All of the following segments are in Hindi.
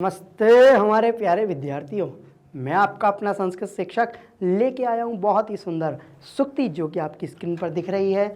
नमस्ते हमारे प्यारे विद्यार्थियों, मैं आपका अपना संस्कृत शिक्षक लेके आया हूँ बहुत ही सुंदर सूक्ति जो कि आपकी स्क्रीन पर दिख रही है।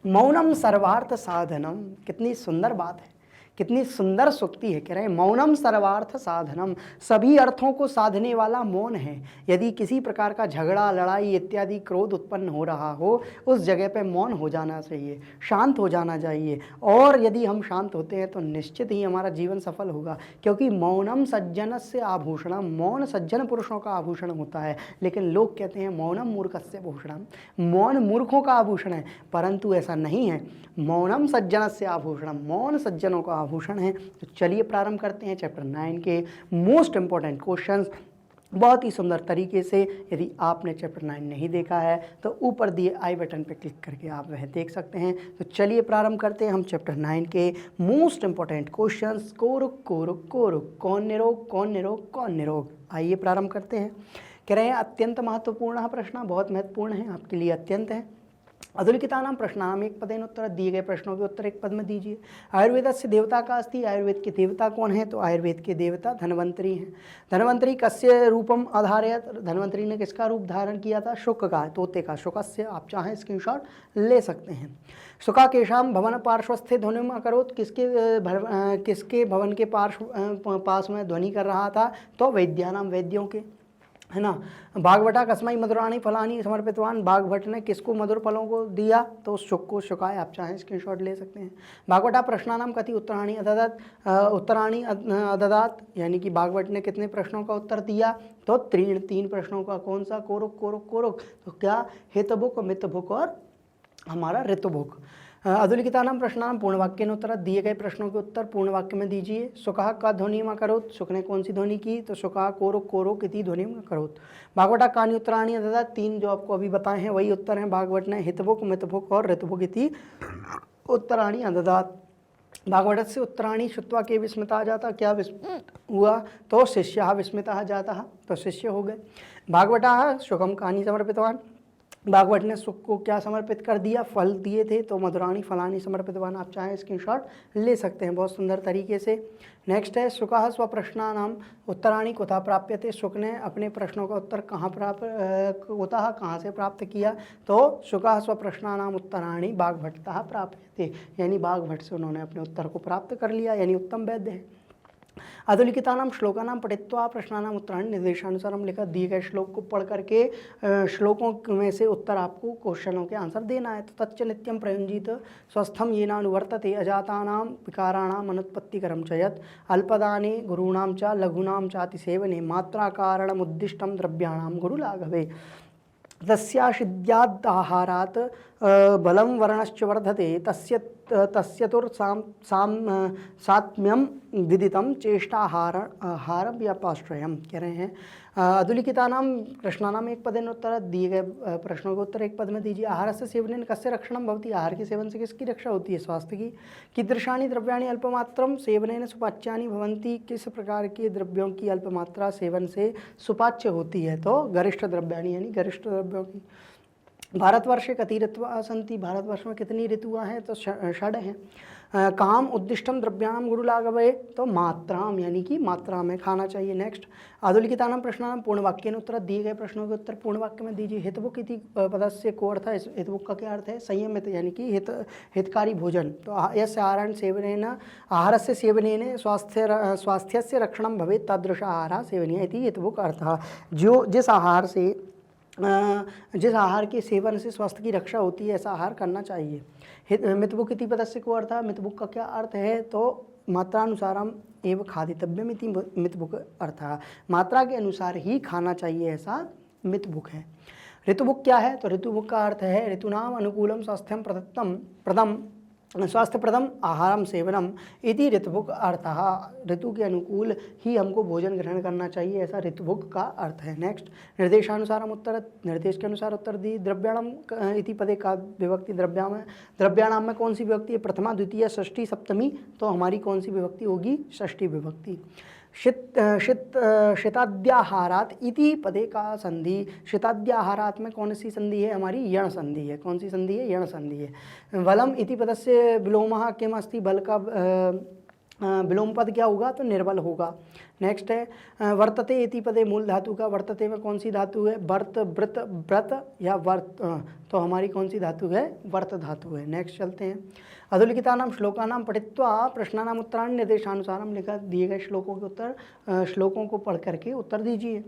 मौनम सर्वार्थ साधनम, कितनी सुंदर बात है, कितनी सुंदर सूक्ति है। कह रहे हैं मौनम सर्वार्थ साधनम, सभी अर्थों को साधने वाला मौन है। यदि किसी प्रकार का झगड़ा, लड़ाई इत्यादि क्रोध उत्पन्न हो रहा हो, उस जगह पे मौन हो जाना चाहिए, शांत हो जाना चाहिए। और यदि हम शांत होते हैं तो निश्चित ही हमारा जीवन सफल होगा, क्योंकि मौनम सज्जनस्य आभूषणम, मौन सज्जन पुरुषों का आभूषण होता है। लेकिन लोग कहते हैं मौनम मूर्खस्य भूषणम, मौन मूर्खों का आभूषण है, परंतु ऐसा नहीं है। मौनम सज्जनस्य आभूषणम, मौन सज्जनों का आभूषण है। तो चलिए प्रारंभ करते हैं चैप्टर 9 के मोस्ट इंपॉर्टेंट क्वेश्चंस बहुत ही सुंदर तरीके से। यदि आपने चैप्टर 9 नहीं देखा है तो ऊपर दिए आई बटन पर क्लिक करके आप वह देख सकते हैं। तो चलिए प्रारंभ करते हैं हम चैप्टर 9 के मोस्ट इंपॉर्टेंट क्वेश्चंस। कोरुक कोरुक कोरुक, कौन निरोग कौन निरोग कौन निरोग। आइए प्रारंभ करते हैं। कह रहे हैं अत्यंत महत्वपूर्ण प्रश्न, बहुत महत्वपूर्ण है, आपके लिए अत्यंत है। अधुलिखितानां प्रश्नानां एक पदेन उत्तर, दिए गए प्रश्नों के उत्तर एक पद में दीजिए। आयुर्वेदस्य देवता का अस्ति, आयुर्वेद के देवता कौन है? तो आयुर्वेद के देवता धन्वंतरी हैं। धन्वंतरी कस्य रूपम आधारयत, धन्वंतरी ने किसका रूप धारण किया था? शुक का, तोते का, शुकस्य। आप चाहें स्क्रीनशॉट ले सकते हैं। शुका केशाम भवन पार्श्वस्थे ध्वनिम अकरोत्, किसके भवन के पास में ध्वनि कर रहा था? तो वैद्यानाम, वैद्यों के, है ना। भागवटा कस्मै मधुराणी फलानी समर्पितवान, भागवट ने किसको मधुर फलों को दिया? तो शुक को, शुकाय। आप चाहें स्क्रीनशॉट ले सकते हैं। भागवटा प्रश्नानाम कति उत्तराणी अददात, उत्तराणी अददात, यानी कि भागवट ने कितने प्रश्नों का उत्तर दिया? तो तीन प्रश्नों का। कौन सा? कोरुक कोरुक कोरुक। तो क्या? हितभुक, मितभुक और हमारा ऋतुभुक। अधुलिखितानां प्रश्नानां पूर्णवाक्येन उत्तर, दिए गए प्रश्नों के उत्तर पूर्ण वाक्य में दीजिए। शुकः का ध्वनिम अकरोत्, शुक ने कौन सी ध्वनि की? तो शुकः कोरुक कोरुक इति ध्वनिम अकरोत्। भागवटा कानि उत्तराणि अददात्, तीन जो आपको अभी बताए हैं वही उत्तर हैं। भागवट ने हितभुक, मितभुक और ऋतुभुक इति उत्तराणि अददात्। भागवत से उत्तराणी श्रुत्वा के विस्मिता जाता, क्या हुआ? तो शिष्यः विस्मितः जातः, तो शिष्य हो गए। भागवतः शुकम कानि समर्पितवान, भागवत ने सुख को क्या समर्पित कर दिया? फल दिए थे, तो मधुराणी फलानी समर्पितवान। आप चाहें स्क्रीनशॉट ले सकते हैं बहुत सुंदर तरीके से। नेक्स्ट है शुकः स्वप्रश्नानाम उत्तराणी कुतः प्राप्यते, शुक ने अपने प्रश्नों का उत्तर कहाँ कुतः, कहाँ से प्राप्त किया? तो शुकः स्वप्रश्नानाम उत्तराणी भागवततः प्राप्यते, यानी भागवत से उन्होंने अपने उत्तर को प्राप्त कर लिया, यानी उत्तम वैद्य है। अधुलिखितानां श्लोकानां पठित्वा प्रश्नानां उत्तराणि निर्देशानुसारम लिखा, दिए गए श्लोक को पढ़ करके श्लोकों में से उत्तर आपको क्वेश्चनों के आंसर देना है। तो तच्च नित्यं प्रयुंजीत स्वस्थम येनानुवर्तते अजातानां विकाराणां अनुत्पत्तिकरं च यत् अल्पदाने गुरूणां च लघूनां चाति सेवने मात्राकारणमुद्दिष्टं द्रव्याणां गुरुलाघवे तस्याशिद्यादाहारात् बलं वर्णश्च वर्धते सात्म्यम विदितम चेष्टाहार व्यापाश्रयम। कह रहे हैं अधुलिखितानां प्रश्नानां एक पदेन उत्तर, दिए गए प्रश्नों के उत्तर एक पद में दीजिए। आहार से सेवनेन कस्य रक्षणं भवति, आहार के सेवन से किसकी रक्षा होती है? स्वास्थ्य की। कीदृशानि द्रव्याणि अल्पमात्रं सेवनेन सुपाच्यानि भवन्ति, किस प्रकार के द्रव्यों की अल्पमात्रा सेवन से सुपाच्य होती है? तो गरिष्ठ द्रव्याणि, यानी गरिष्ठ द्रव्यों की। भारतवर्षे कति ऋतुः सन्ति, भारतवर्ष में कितनी ऋतुएं हैं? तो षड हैं। काम उद्दिष्टम द्रव्याणाम गुरुलाघवे, तो मात्राम, यानी कि मात्रा में खाना चाहिए। नेक्स्ट अधुलिखितानां प्रश्नानां पूर्ण वाक्येन उत्तर, दिए गए प्रश्नों के उत्तर पूर्ण वाक्य में दीजिए। हितभुक इति पदस्य को अर्थ है, हितभुक का क्या अर्थ है? संयमित, यानी कि हितकारी भोजन। तो यस्य आहारं सेवनेन, आहारस्य सेवनेन स्वास्थ्यस्य रक्षणं भवेत् तादृश आहारः सेवनीयः इति हितभुक अर्थः। जिस आहार के सेवन से स्वास्थ्य की रक्षा होती है ऐसा आहार करना चाहिए। मितभुक इति पदस्य को अर्थ, मितभुक का क्या अर्थ है? तो मात्रानुसारम एवं खादितव्यम इति मितभुक अर्थः, मात्रा के अनुसार ही खाना चाहिए, ऐसा मितभुक है। ऋतुभुक क्या है? तो ऋतुभुक का अर्थ है ऋतूनाम अनुकूलम स्वास्थ्यम प्रदम स्वास्थ्यप्रदम आहारम सेवनम इति ऋतुभुक अर्थः, ऋतु के अनुकूल ही हमको भोजन ग्रहण करना चाहिए, ऐसा ऋतुभुक का अर्थ है। नेक्स्ट निर्देशानुसारम उत्तर, निर्देश के अनुसार उत्तर दी। द्रव्याणाम इति पदे का विभक्ति, द्रव्याणाम में कौन सी विभक्ति है? प्रथमा, द्वितीय, षष्ठी, सप्तमी, तो हमारी कौन सी विभक्ति होगी? षष्ठी विभक्ति। शिताद्याहारात इति पदे का संधि, शिताद्याहारात में कौन सी संधि है? हमारी यण संधि है। कौन सी संधि है? यण संधि है। वलम इति पदस्य विलोमः किम अस्ति, बल का विलोम पद क्या होगा, तो निर्बल होगा। नेक्स्ट है वर्तते इति पदे मूल धातु का, वर्तते में कौन सी धातु है, वर्त, व्रत, व्रत या वर्त, तो हमारी कौन सी धातु है, वर्त धातु है। नेक्स्ट चलते हैं, अधोलिखितानां श्लोकानां पठित्वा प्रश्नानां उत्तराणि निर्देशानुसारम, लिखा दिए गए श्लोकों के उत्तर, श्लोकों को पढ़ करके उत्तर दीजिए।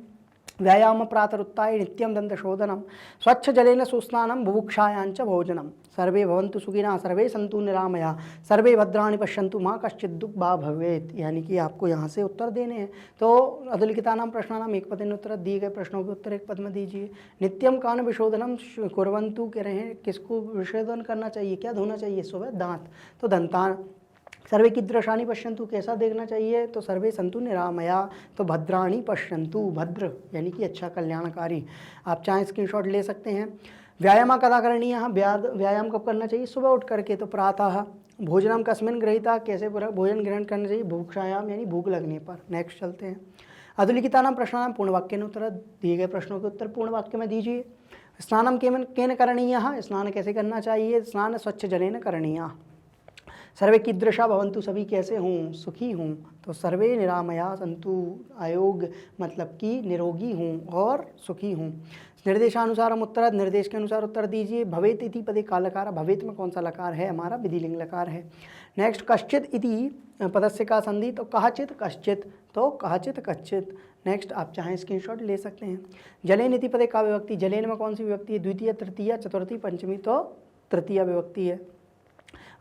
व्यायाम प्रातरुत्थाय नित्यं दन्तशोधनं स्वच्छ जलेन सुस्नानं बुभुक्षायाञ्च भोजनं सर्वे भवन्तु सुखिनः सर्वे सन्तु निरामयाः सर्वे भद्राणि पश्यन्तु माँ कश्चित् दुःख वा भवेत्। यानी कि आपको यहाँ से उत्तर देने हैं। तो अधोलिखितानां प्रश्नानां एक पदेन उत्तर, दिए गए प्रश्नों के उत्तर एक पद में दीजिए। नित्यम कान विशोधनम कुर्वन्तु कह रहे हैं, किसको विशोधन करना चाहिए, क्या धोना चाहिए, सुबह दांत, तो दंतान। सर्वे कीदृशानि पश्यन्तु, कैसा देखना चाहिए, तो सर्वे सन्तु निरामया, तो भद्राणि पश्यन्तु, भद्र यानी कि अच्छा, कल्याणकारी। आप चाहें स्क्रीनशॉट ले सकते हैं। व्यायाम कदा करणीयः, व्यायाम कब करना चाहिए, सुबह उठ करके, तो प्रातः। भोजनम कस्मिन् गृहीता, कैसे भोजन ग्रहण करना चाहिए, बुभुक्षायाम यानी भूख लगने पर। नेक्स्ट चलते हैं, अधोलिखितानां प्रश्नानां पूर्ण वाक्येन उत्तर, दिए गए प्रश्नों के उत्तर पूर्ण वाक्य में दीजिए। स्नानं केन करणीयः, स्नान कैसे करना चाहिए, स्नान स्वच्छ जलेन करणीयः। सर्वे कीदृशा भवन्तु, सभी कैसे हों, सुखी हों, तो सर्वे निरामया सन्तु, आयोग मतलब कि निरोगी हों और सुखी हों। निर्देशानुसारम उत्तर, निर्देश के अनुसार उत्तर दीजिए। भवेत इति पदे का लकार, भवेत में कौन सा लकार है, हमारा विधिलिंग लकार है। नेक्स्ट, कश्चित इति पदस्य का संधि, तो कहाचित कश्चित, तो कहाचित कच्चित। नेक्स्ट, आप चाहें स्क्रीनशॉट ले सकते हैं। जलेन इति पदे का विभक्ति, जलेन में कौन सी विभक्ति है, द्वितीय, तृतीय, चतुर्थी, पंचमी, तो तृतीय विभक्ति है।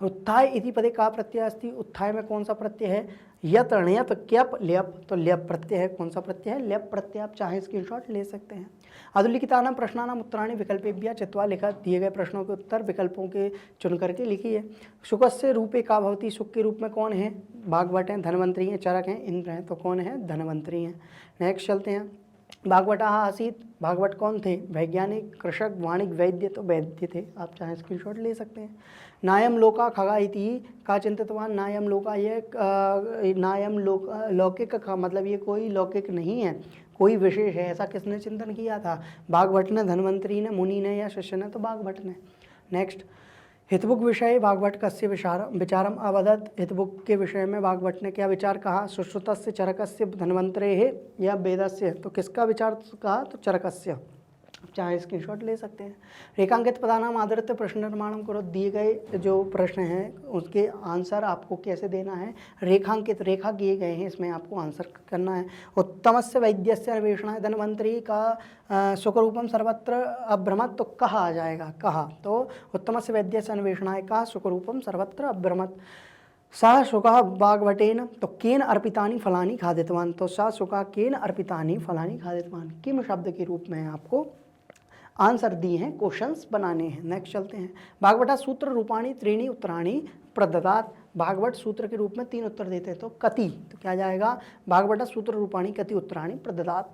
उत्थाय इति पदे का प्रत्यय अस्ति, उत्थाय में कौन सा प्रत्यय है, यत, ण्यत, क्यप, ल्यप, तो ल्यप प्रत्यय है, कौन सा प्रत्यय है, ल्यप प्रत्यय। आप चाहे स्क्रीनशॉट ले सकते हैं। अधोलिखितानां प्रश्नानां उत्तराणि विकल्पेभ्यः चित्वा, लिखा दिए गए प्रश्नों के उत्तर विकल्पों के चुन करके लिखिए। सुखस्य रूपे का भवति, सुख के रूप में कौन है, भागवत हैं, धनवंतरी हैं, चरक हैं, इंद्र हैं, तो कौन है, धनवंतरी हैं। नेक्स्ट चलते हैं, भागवता आसीत, भागवत कौन थे, वैज्ञानिक, कृषक, वाणिक, वैद्य, तो वैद्य थे। आप चाहें स्क्रीनशॉट ले सकते हैं। नायम लोका खगा इति का चिंतितवान, नायम लोका, ये नायम लोक, लौकिक का मतलब ये कोई लौकिक नहीं है, कोई विशेष है, ऐसा किसने चिंतन किया था, भागवत ने, धनवंतरी ने, मुनि ने या शिष्य ने, तो भागवत ने। नेक्स्ट, हितबुक विषय भागवत कस्य विचारम अवदत, हितबुक के विषय में भागवत ने क्या विचार कहा, सुश्रुतस्य चरकस्य धन्वंतरेः या वेदस्य, तो किसका विचार कहा, तो चरकस्य। चाहे स्क्रीनशॉट ले सकते हैं। रेखांकित पदानाम आधारित प्रश्न निर्माण करो, दिए गए जो प्रश्न हैं उसके आंसर आपको कैसे देना है, रेखांकित, रेखा किए गए हैं, इसमें आपको आंसर करना है। उत्तमस्य वैद्यस्य अन्वेषणाय, धन्वंतरी का सुखरूपम सर्वत्र अभ्रमत, तो कहा आ जाएगा, कहा, तो उत्तमस्य वैद्यस्य अन्वेषणाय का सुखरूपम सर्वत्र अभ्रमत। सा शुका भागवटेन, तो केन अर्पितानि फलानि खादितवान, तो सा शुका केन अर्पितानि फलानि खादितवान, किम शब्द के रूप में आपको आंसर दिए हैं, क्वेश्चंस बनाने हैं। नेक्स्ट चलते हैं, भागवता सूत्र रूपाणी त्रीणी उत्तराणी प्रदत्तात, भागवत सूत्र के रूप में 3 उत्तर देते हैं, तो कति, तो क्या जाएगा, भागवता सूत्र रूपाणी कति उत्तराणी प्रदत्तात।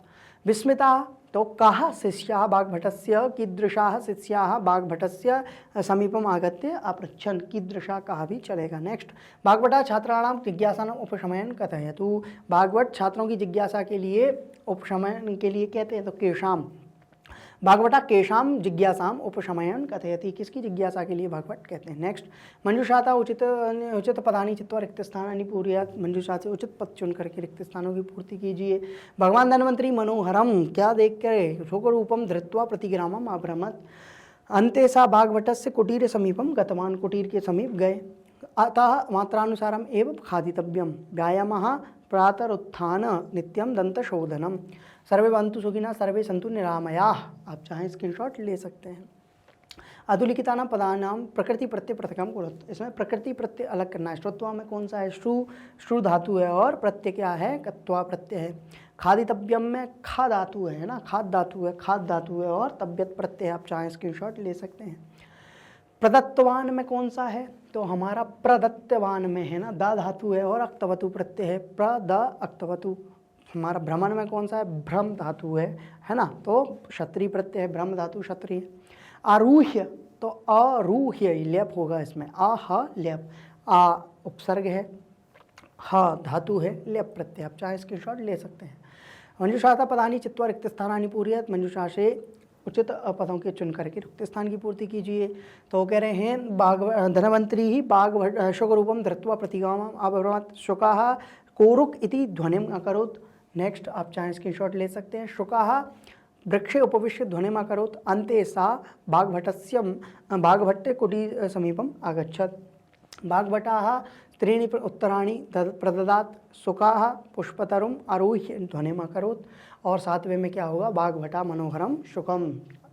विस्मिता, तो कः शिष्याः भागवतस्य, कीदृशाः शिष्याः भागवतस्य समीपम आगत्य अपृच्छन्, कीदृशा कहा भी चलेगा। नेक्स्ट, भागवता छात्राणां जिज्ञासानां उपशमयन कथयतु, भागवत छात्रों की जिज्ञासा के लिए, उपशमन के लिए कहते हैं, तो केशाम, भागवता केशाम जिज्ञासाम उपशमयन कथयति, किसकी जिज्ञासा के लिए भागवत कहते हैं। नेक्स्ट, मंजूषाता उचित पदानि चित्वा रिक्त स्थानानि पूरयात्, मंजूषा से उचित पद चुन करके रिक्त स्थानों की पूर्ति कीजिए। भगवान धन्वंतरी मनोहरम, क्या देख कर, शोकरूपम धृत्वा प्रतिग्रामम अभ्रमत, अंते सा भागवतस्य कुटीर समीपम गतवान, कुटीर के समीप गए। अतः मात्रानुसारम एव खादितव्यम, व्यायामः प्रातरुत्थान नित्यम दंतशोधनम, सर्वे भवन्तु सुखिनः सर्वे सन्तु निरामयाः। आप चाहें स्क्रीनशॉट ले सकते हैं। अधोलिखितानां पदानां प्रकृति प्रत्यय पृथकम कुरुत, इसमें प्रकृति प्रत्यय अलग करना है। श्रुत्वा में कौन सा है, श्रु धातु है, और प्रत्यय क्या है, कत्वा प्रत्यय है। खादितव्यम में खा धातु है ना, खाद धातु है, खाद धातु है, और तब्यत प्रत्यय। आप चाहें स्क्रीनशॉट ले सकते हैं। प्रदत्तवान में कौन सा है, तो हमारा प्रदत्तवान में है ना, दा धातु है और अक्तवतु प्रत्यय है, प्रद अक्तवतु। हमारा भ्रमण में कौन सा है, भ्रम धातु है ना, तो क्षत्रिय प्रत्यय है, भ्रम धातु क्षत्रिय। आरूह्य, तो अरूह्य लेप होगा इसमें, ह लेप, आ उपसर्ग है, ह धातु है, लेप प्रत्यय। आप चाहे स्क्रीनशॉट ले सकते हैं। मंजूषाता पदानि चित्वा रिक्त स्थानानि पूरयत, मंजूषा से उचित पदों के चुन करके रिक्त स्थान की पूर्ति कीजिए। तो कह रहे हैं बाघ धनवंतरी ही बाघ शुक रूपम धृत्वा प्रतिगाम अब्रवीत शुकाः कोरुक इति ध्वनिम अकरोत्। नेक्स्ट आप चाहें स्क्रीनशॉट ले सकते हैं। शुकाः वृक्षे उपविश्य ध्वनिम अकरोत् अन्ते सा बाघभट्टे कुटी समीपम आगच्छत्। बाघभटाः त्रीणि उत्तराणि प्रददात्। शुकाः पुष्पतरुम आरुह्य ध्वनिम अकरोत्। और सातवें में क्या होगा, बाघभटा मनोहरम शुकम।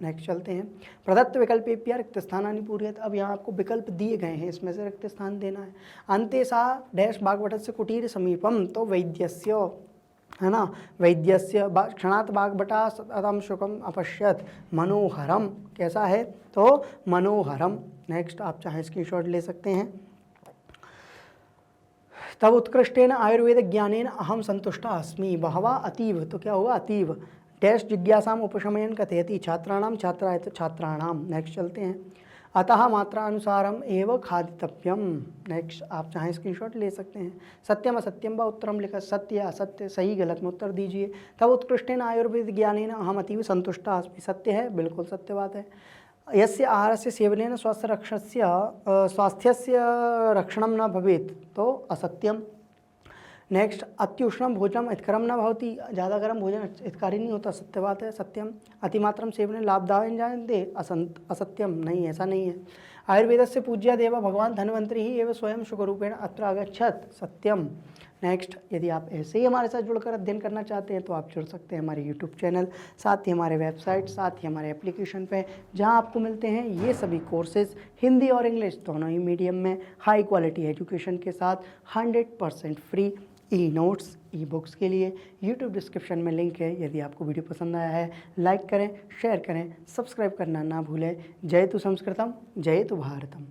नेक्स्ट चलते हैं। प्रदत्त विकल्पेभ्यः रिक्त स्थानानि पूरयेत्। अब यहाँ आपको विकल्प दिए गए हैं, इसमें से रिक्त स्थान देना है। अन्ते सा डैश बाघभटस्य कुटीर समीपम, तो वैद्यस्य है ना, वैद्यस्य क्षणात् बाघभटा सततं शुकम अपश्यत् मनोहरम। कैसा है, तो मनोहरम। नेक्स्ट आप चाहे स्क्रीनशॉट ले सकते हैं। तब उत्कृष्टेन आयुर्वेद ज्ञानेन अहम संतुष्टा अस्मि बहवा अतीव, तो क्या होगा अतीव डैश जिज्ञासाम उपशमयन कथयति छात्राणाम छात्रायत छात्राणाम। नेक्स्ट चलते हैं। अतः मात्रानुसारम एव खादितव्यम। नेक्स्ट आप चाहें स्क्रीनशॉट ले सकते हैं। सत्यम असत्यम व उत्तरम लिखा, सत्य असत्य सही गलत में उत्तर दीजिए। तब उत्कृष्टेन आयुर्वेद ज्ञानेन अहम अतीव संतुष्टा अस्मि, सत्य है, बिल्कुल सत्य बात है। यस्य आहारस्य सेवनेन स्वास्थ्यस्य रक्षणं न भवेत्, तो असत्यम। नेक्स्ट अत्युष्णं भोजनम हितकरम न भवति, ज़्यादा गर्म भोजन हितकारी नहीं होता, सत्य बात है, सत्यम। अतिमात्रम सेवने लाभदायक जानते, असत्यम, नहीं ऐसा नहीं है। आयुर्वेदस्य पूज्या देव भगवान धन्वंतरि ही एवं स्वयं शुकरूपेण अत्र आगच्छत्, सत्यम। नेक्स्ट यदि आप ऐसे ही हमारे साथ जुड़कर अध्ययन करना चाहते हैं तो आप जुड़ सकते हैं हमारे यूट्यूब चैनल, साथ ही हमारे वेबसाइट, साथ ही हमारे एप्लीकेशन पे, जहां आपको मिलते हैं ये सभी कोर्सेज हिंदी और इंग्लिश दोनों ही मीडियम में हाई क्वालिटी एजुकेशन के साथ 100% free. E notes e books के लिए यूट्यूब डिस्क्रिप्शन में लिंक है। यदि आपको वीडियो पसंद आया है लाइक करें, शेयर करें, सब्सक्राइब करना ना भूलें। जय तु संस्कृतम, जय तु भारतम।